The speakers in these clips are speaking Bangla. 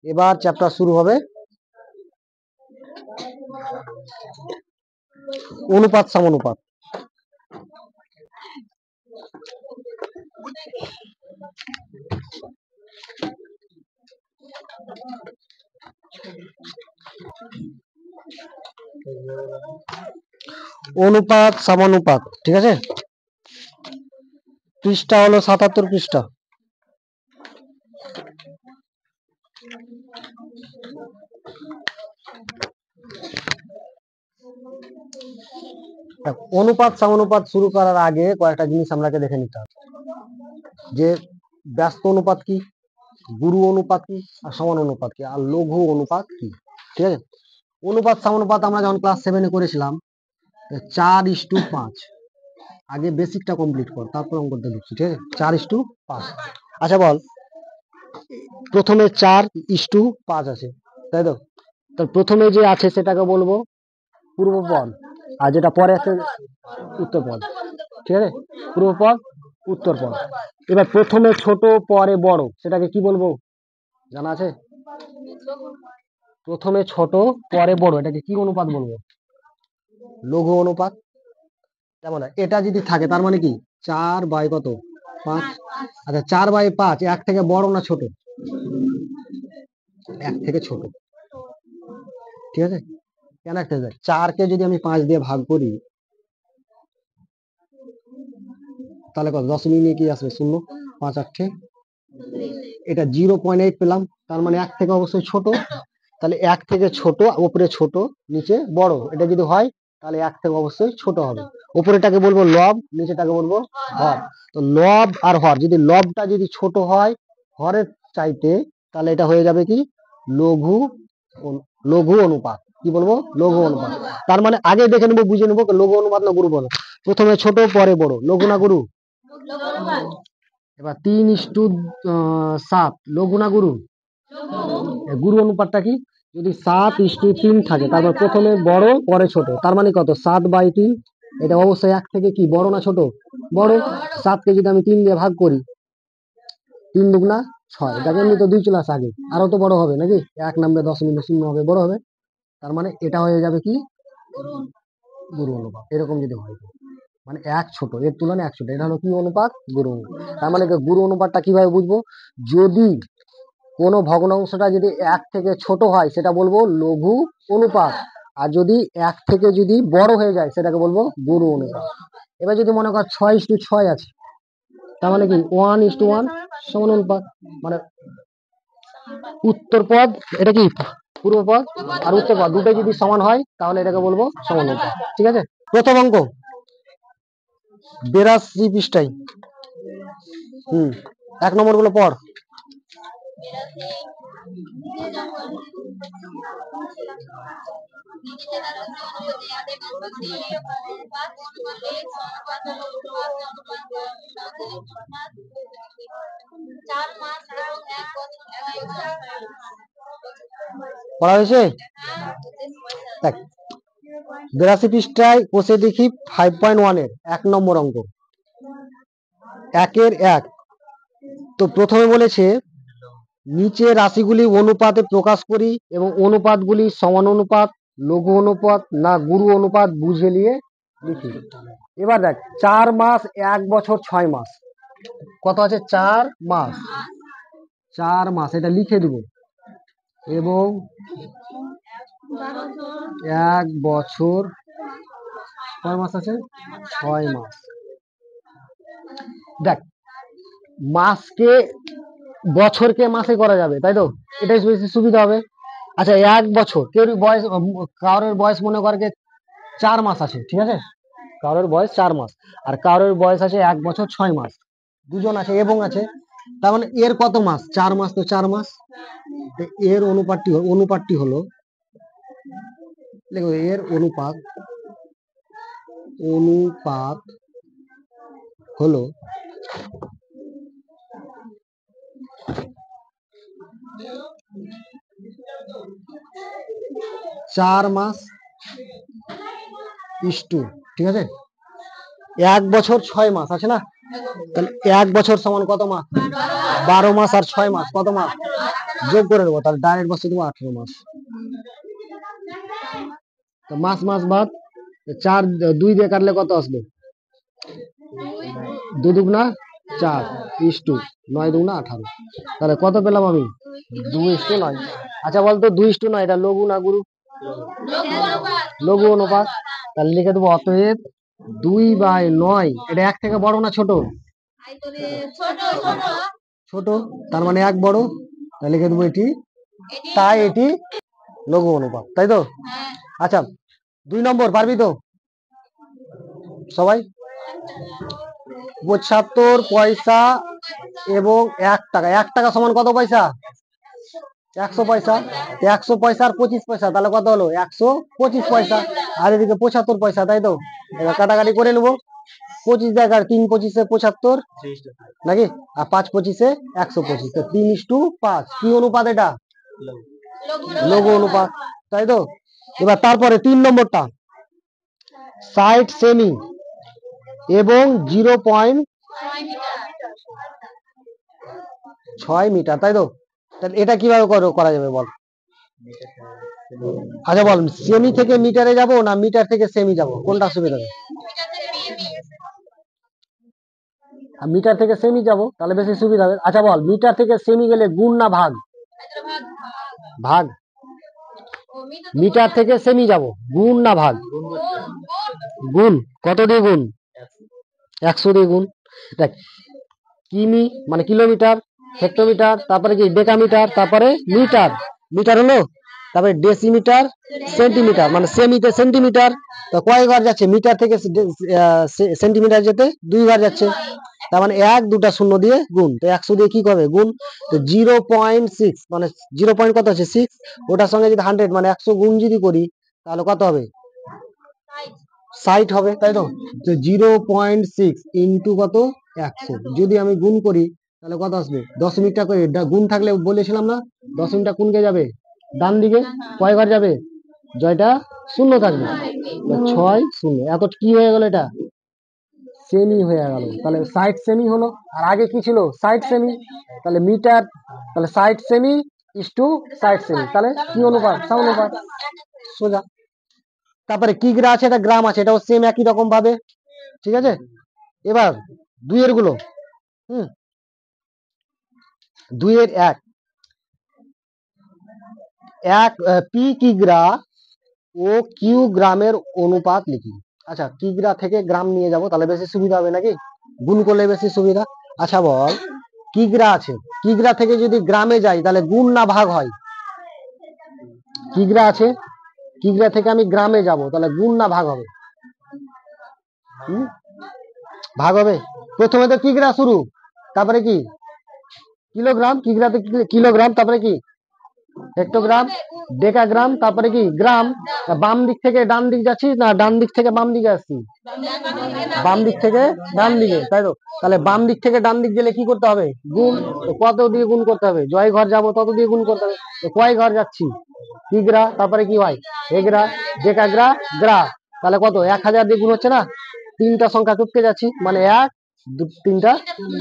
এবার চ্যাপ্টার শুরু হবে অনুপাত সমানুপাত। অনুপাত সমানুপাত, ঠিক আছে। পৃষ্ঠা হলো 77 পৃষ্ঠা। অনুপাত সমানুপাত শুরু করার আগে কয়েকটা জিনিস আমরাকে দেখে নিতে হবে, যে ব্যস্ত অনুপাত কি, গুরু অনুপাত কি, আর সমান অনুপাত কি, আর লঘু অনুপাত কি, ঠিক আছে। অনুপাত সমানুপাত আমরা যখন ক্লাস 7-এ করেছিলাম 4:5, আগে বেসিকটা কমপ্লিট কর, তারপর অঙ্কটা লিখছি, ঠিক আছে। 4:5। আচ্ছা বল, প্রথমে 4:5 আছে, তাই তো। তো প্রথমে যে আছে সেটাকে বলবো পূর্বপদ, আর যেটা পরে আছে উত্তরপদ, ঠিক আছে। পূর্বপদ, উত্তরপদ। এবার প্রথমে ছোট পরে বড়, সেটাকে কি বলবো জানা আছে? প্রথমে ছোট পরে বড়, এটাকে কি অনুপাত বলবো? লঘু অনুপাত। যেমন এটা যদি থাকে তার মানে কি 4/5 কত? 5। আচ্ছা 4/5 এক থেকে বড় না ছোট? এক থেকে ছোট, ঠিক আছে। কেন এক থেকে? 4কে যদি আমি 5 দিয়ে ভাগ করি তাহলে কত? দশমিক নিয়ে কি আসবে? 0। 5×8, এটা 0.8 পেলাম, তার মানে এক থেকে অবশ্যই ছোট। তাহলে এক থেকে ছোট, উপরে ছোট নিচে বড়, এটা যদি হয় তাহলে এক থেকে অবশ্যই ছোট হবে। উপরেটাকে বলবো লব, নিচেটাকে বলবো হর। তো লব আর হর, যদি লবটা যদি ছোট হয় হরের চাইতে, তাহলে এটা হয়ে যাবে কি লঘু লঘু অনুপাত। কি বলবো? লঘু অনুপাত। তার মানে আগে দেখে নেবো, বুঝে নেবো লঘু অনুপাত না গুরু বলো। প্রথমে ছোট পরে বড়, লঘু না গুরু? এবার 3:7 লঘু না গুরু? গুরু অনুপাতটা কি? যদি 7:3 থাকে, তারপর প্রথমে বড় পরে ছোট, তার মানে কত? 7/3। এটা অবশ্যই এক থেকে কি বড় না ছোট? বড়। 7কে যদি আমি 3 দিয়ে ভাগ করি, 3×2 6, এটাকে এমনি তো 2 চলে আসে আগে, আরো তো বড় হবে নাকি? 1 নামবে 10 হবে, বড় হবে। তার মানে এটা হয়ে যাবে কি গুরু অনুপাত। এরকম যদি হয়, মানে এক ছোট, এর তুলনায় এক ছোট, এটা হলো কি অনুপাত? গুরু অনুপাত। তার মানে গুরু অনুপাতটা কিভাবে বুঝবো? যদি কোনো ভগ্নাংশটা যদি এক থেকে ছোট হয় সেটা বলবো লঘু অনুপাত, আর যদি এক থেকে যদি বড় হয়ে যায় সেটাকে বলবো গুরু অনুপাত। এবার যদি মনে কর 6:6 আছে, তার মানে কি 1:1 সমান অনুপাত, মানে উত্তর পদ, এটা কি পূর্বপদ আর উত্তরপদ দুটোই যদি সমান হয় তাহলে এটাকে বলবো সমান অনুপাত, ঠিক আছে। প্রথম অঙ্ক 82 পৃষ্ঠায়। 1 নম্বর গুলো পড়। পড়া হয়েছে? 82 পৃষ্ঠায় বসে দেখি 5.1 এর 1 নম্বর অঙ্ক, 1-এর 1। তো প্রথমে বলেছে নিচে রাশিগুলি অনুপাতে প্রকাশ করি এবং অনুপাতগুলি সমান অনুপাত, লঘু অনুপাত না গুরু অনুপাত বুঝে নিয়ে লিখি। এবার দেখ 4 মাস 1 বছর 6 মাস, কত আছে? 4 মাস। 4 মাস এটা লিখে দিব, এবং 1 বছর কয় মাস আছে? 6 মাস। দেখ মাসকে বছরকে মাসে করা যাবে, তাই তো, এটাই বেশি সুবিধা হবে। আচ্ছা 1 বছর, কেউ বয়স, কারোর বয়স মনে করকে 4 মাস আছে, ঠিক আছে, কারোর বয়স 4 মাস, আর কারোর বয়স আছে 1 বছর 6 মাস, দুজন আছে এবং আছে। তার মানে এর কত মাস? 4 মাস, তো 4 মাস। এর অনুপাতটি হলো, দেখো এর অনুপাত হলো 4 মাস ইস্টু, ঠিক আছে, 1 বছর 6 মাস আছে না, তাহলে 1 বছর সমান কত মাস? 12 মাস, আর 6 মাস কত মাস? যোগ করে নেবো, তাহলে ডাইরেক্ট বসে দেবো 18 মাস। তো মাস মাস বাদ 4 2 দিয়ে কাটলে কত আসবে? 2 দুগুণা 4 ইস্টু 9 দুগুণা 18। তাহলে কত পেলাম আমি? 2:9। আচ্ছা বলতো 2:9 এটা লঘু না গুরু? লঘু অনুপাত। তাহলে লিখে দেবো অতএব 2/9 এটা 1 থেকে বড় না ছোট? ছোট, তার মানে 1 বড়। তাহলে লিখে দেবো এটি, তাই এটি লঘু অনুপাত, তাই তো? আচ্ছা 2 নম্বর পারবি তো সবাই? 75 পয়সা এবং 1 টাকা। 1 টাকা সমান কত পয়সা? 100 পয়সা। 100 পয়সা আর 25 পয়সা, তাহলে কত হলো? 125 পয়সা। আর এদিকে 75 পয়সা, তাই তো? এবার কাটাকাটি করে নেবো। 25 জায়গার 3 25 75 নাকি, আর 5 25 125, 3:5। কি অনুপাত এটা? লঘু অনুপাত, তাই তো? এবার তারপরে 3 নম্বরটা 60 সেমি এবং 0.6 মিটার, তাই তো? তাহলে এটা কিভাবে করা যাবে বল? আচ্ছা বল, সেমি থেকে মিটারে যাব না মিটার থেকে সেমি যাব, কোনটা সুবিধা হবে? মিটার থেকে সেমি যাব, তাহলে বেশি সুবিধা হবে। আচ্ছা বল, মিটার থেকে সেমি গেলে গুণ না ভাগ? ভাগ। মিটার থেকে সেমি যাব, গুণ না ভাগ? গুণ। কত দিয়ে গুণ? 100 দিয়ে গুণ। দেখ, কিমি মানে কিলোমিটার, হেক্টোমিটার, তারপরে কি ডেকামিটার, তারপরে মিটার, মিটার হলো, তারপরে ডেসিমিটার, সেন্টিমিটার মানে সেমিতে সেন্টিমিটার। তো কয় ঘর যাচ্ছে মিটার থেকে সেন্টিমিটার যেতে? 2 ঘর যাচ্ছে। তার মানে 1 2টা শূন্য দিয়ে গুণ, তো 100 দিয়ে কি করবে গুণ? তো 0.6 মানে 0 পয়েন্ট কত আছে 6, ওটার সঙ্গে যদি 100 মানে 100 গুণ যদি করি তাহলে কত হবে? 60 হবে, তাই তো? 0.6 ইন্টু কত? 100 যদি আমি গুণ করি তাহলে কত আসবে? দশমিকটা করে গুণ থাকলে বলেছিলাম না, দশমিকটা কোনকে যাবে? ডান দিকে। কয় ঘর যাবে? জয়টা শূন্য থাকবে, 6 0। এত কি হয়ে গেল? এটা সেমি হয়ে গেল। তাহলে 60 সেমি হলো, আর আগে কি ছিল? 60 সেমি। তাহলে মিটার, তাহলে 60 সেমি ইস্টু 60 সেমি, তাহলে কি অনুপাত? সমানুপাত, সোজা। তারপরে কিগ্রা আছে, এটা গ্রাম আছে, এটাও সেম একই রকম ভাবে, ঠিক আছে? এবার 2 এর গুলো, 2 এর 1 পি কিগ্রা ও কিউ গ্রামের অনুপাত লিখি। আচ্ছা কিগ্রা থেকে গ্রাম নিয়ে যাব, তাহলে বেশি সুবিধা হবে নাকি? গুণ করলে বেশি সুবিধা। আচ্ছা বল, কিগ্রা আছে, কিগ্রা থেকে যদি গ্রামে যাই তাহলে গুণ না ভাগ হয়? কিগ্রা আছে, কিগ্রা থেকে আমি গ্রামে যাব, তাহলে গুণ না ভাগ হবে? ভাগ হবে। প্রথমে তো কিগ্রা শুরু, তারপরে কি কিলোগ্রাম, কিগ্রাতে কিলোগ্রাম, তারপরে কি হেক্টোগ্রাম, ডেকাগ্রাম, তারপরে কি গ্রাম। বাম দিক থেকে ডান দিক যাচ্ছি না ডান দিক থেকে বাম দিকে আসছি? বাম দিক থেকে ডান দিকে, তাই তো? তাহলে বাম দিক থেকে ডান দিক গেলে কি করতে হবে? গুণ। তো কত দিয়ে গুণ করতে হবে? জয় ঘর যাব তত দিয়ে গুণ করতে হবে। তো কয় ঘর যাচ্ছি? কিগ্রা, তারপরে কি হয়? এগ্রা, ডেকাগ্রা, গ্রা। তাহলে কত? 1000 দিয়ে গুণ হচ্ছে না? 3টা সংখ্যা টপকে যাচ্ছি, মানে 1 2 3টা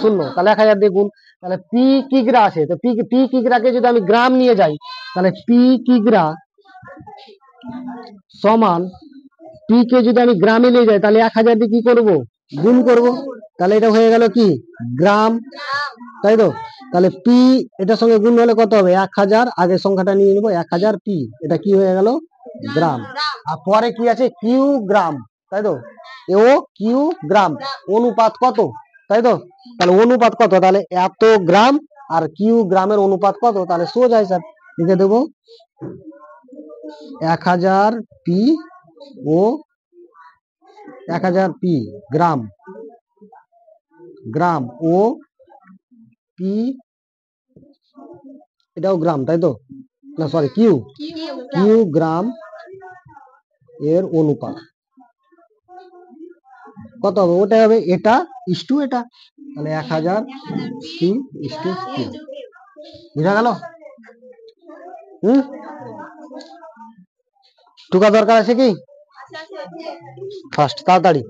0, তাহলে 1000 দিয়ে গুণ। তাহলে পি কিগ্রা আছে, তো পি কিগ্রাকে যদি আমি গ্রাম নিয়ে যাই তাহলে পি কিগ্রা সমান, পি কে যদি আমি গ্রামে নিয়ে যাই তাহলে 1000 দিয়ে কি করব? গুণ করব। তাহলে এটা হয়ে গেল কি? গ্রাম, তাই তো? তাহলে পি এটার সঙ্গে গুণ হলে কত হবে? 1000, আগের সংখ্যাটা নিয়ে নেবো 1000 পি, এটা কি হয়ে গেল? গ্রাম। আর পরে কি আছে? কিউ গ্রাম, তাই তো? ও কিউ গ্রাম, অনুপাত কত, তাই তো? তাহলে অনুপাত কত? তাহলে এত গ্রাম আর কিউ গ্রামের অনুপাত কত? তাহলে সোজা হিসাব লিখে দেবো 1000 পি ও 1000 পি গ্রাম, গ্রাম ও পি এটাও গ্রাম, তাই তো? না সরি, কিউ, কিউ গ্রাম এর অনুপাত কত হবে? ওটাই হবে এটা ইস্টু এটা, তাহলে 1000 পি ইস্টু কিউ। বুঝা গেল? টুকা দরকার আছে কি? ফার্স্ট তাড়াতাড়ি।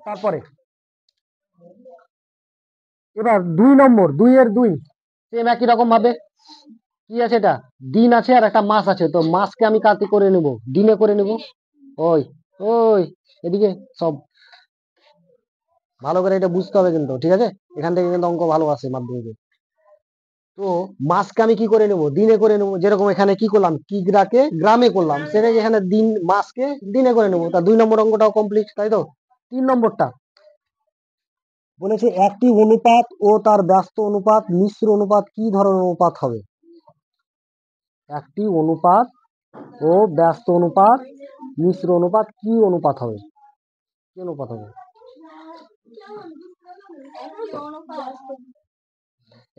তারপরে এবার 2 নম্বর, 2 এর 2 সেম একই রকম ভাবে কি আছে, এটা দিন আছে আর একটা মাস আছে, তো মাসকে আমি কাতে করে নেব, দিনে করে নেব। ওই ওই এদিকে সব ভালো করে এটা বুঝতে হবে কিন্তু, ঠিক আছে? এখান থেকে কিন্তু অঙ্ক ভালো আসে মাধ্যমিকে। তো মাসকে আমি কি করে নেব, দিনে করে নেব। যেরকম এখানে কি করলাম, কিগ্রাকে গ্রামে করলাম, সেটাকে এখানে দিন মাসকে দিনে করে নেব। তা 2 নম্বর অঙ্কটাও কমপ্লিট, তাই তো? 3 নম্বরটা বলেছে একটি অনুপাত ও তার ব্যস্ত অনুপাত মিশ্র অনুপাত কি ধরনের অনুপাত হবে? একটি অনুপাত ও ব্যস্ত অনুপাত মিশ্র অনুপাত কি অনুপাত হবে? কি অনুপাত হবে?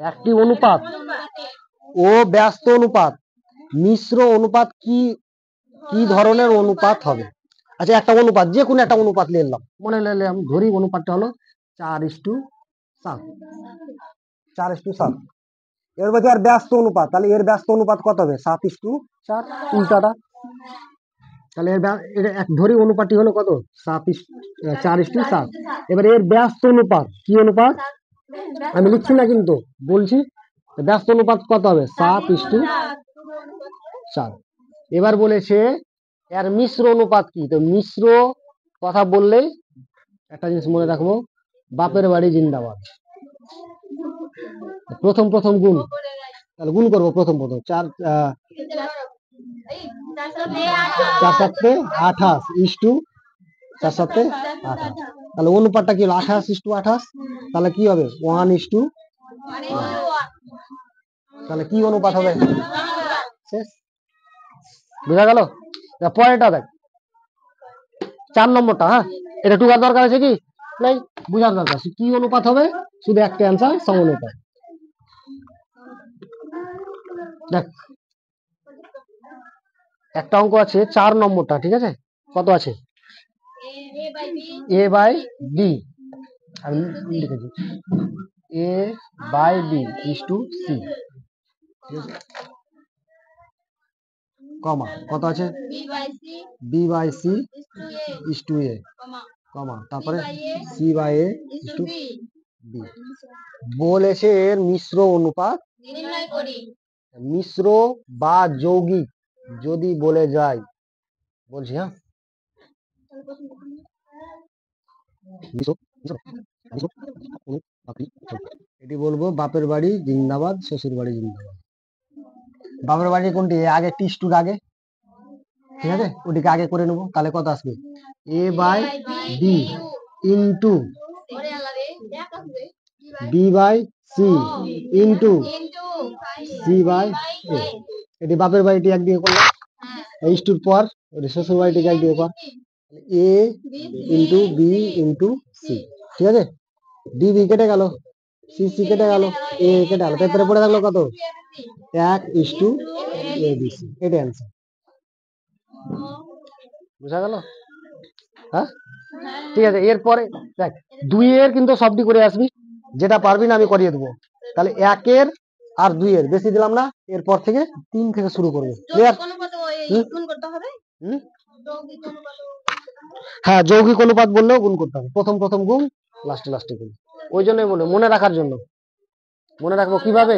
একটি অনুপাত ও ব্যস্ত অনুপাত মিশ্র অনুপাত কি কি ধরনের অনুপাত হবে? আচ্ছা, একটা অনুপাত, যে কোনো একটা অনুপাত নিলাম, মনে নিলাম, ধরি অনুপাতটা হলো 4:7, 4:7। এর মধ্যে আর ব্যস্ত অনুপাত, তাহলে এর ব্যস্ত অনুপাত কত হবে? 7:4, উল্টাটা। তাহলে এর ধরি অনুপাতটি হলো কত? 4:7। এবার এর ব্যস্ত অনুপাত কি অনুপাত? আমি লিখছি না কিন্তু, বলছি ব্যস্ত অনুপাত কত হবে? 7:4। এবার বলেছে এর মিশ্র অনুপাত কি? তো মিশ্র কথা বললেই একটা জিনিস মনে রাখবো, বাপের বাড়ি জিন্দাবাদ। প্রথম প্রথম গুণ, তাহলে গুণ করবো প্রথম 4 7 ইস্টু 4 7 28। তাহলে অনুপাতটা কি হলো? 28:28। তাহলে কি হবে? 1:1। তাহলে কি অনুপাত হবে? শেষ। বুঝা গেল? পরেরটা দেখ, 4 নম্বরটা। হ্যাঁ, এটা টুকার দরকার আছে কি নাই? বুঝার দরকার কি অনুপাত হবে, শুধু একটা অ্যান্সার সমানুপাত। দেখ, একটা অঙ্ক আছে 4 নম্বরটা, ঠিক আছে? কত আছে? a বাই বি, আমি লিখেছি a by B is to C, comma কত আছে? B by C is to A, comma তারপরে C by A is to B. বলেছে এর মিশ্র অনুপাত নির্ণয় করি। মিশ্র বা যৌগিক যদি বলে যায়, বলছি হ্যাঁ, এটি বলবো বাপের বাড়ি জিন্দাবাদ, শ্বশুর বাড়ি জিন্দাবাদ। বাপের বাড়ি কোনটি? আগে টিস্টুর আগে, ঠিক আছে, ওটিকে আগে করে নেবো। তাহলে কত আসবে? A by B into B by C into C by A. এটি বাপের বাড়িটি এক দিয়ে করলাম, ইস্টুর পর ওটি শ্বশুর বাড়িটিকে এক দিয়ে কর, এ ইন্টু বি ইন্টু সি, ঠিক আছে? ডি বি কেটে গেল, সি সি কেটে গেল, এ কেটে গেল, তারপরে পড়ে থাকলো কত? 1:ABC। এটাই অ্যান্সার। বুঝা গেল? হ্যাঁ, ঠিক আছে। এরপরে দেখ, 2 এর কিন্তু সবটি করে আসবি, যেটা পারবি না আমি করিয়ে দেবো। তাহলে 1 এর আর 2 এর বেশি দিলাম না, এরপর থেকে 3 থেকে শুরু করবো। ক্লিয়ার? হ্যাঁ, যৌগিক অনুপাত বললেও গুণ করতে হবে, প্রথম প্রথম গুণ, লাস্টে লাস্টে গুণ। ওই জন্যই মনে রাখার জন্য, মনে রাখবো কিভাবে?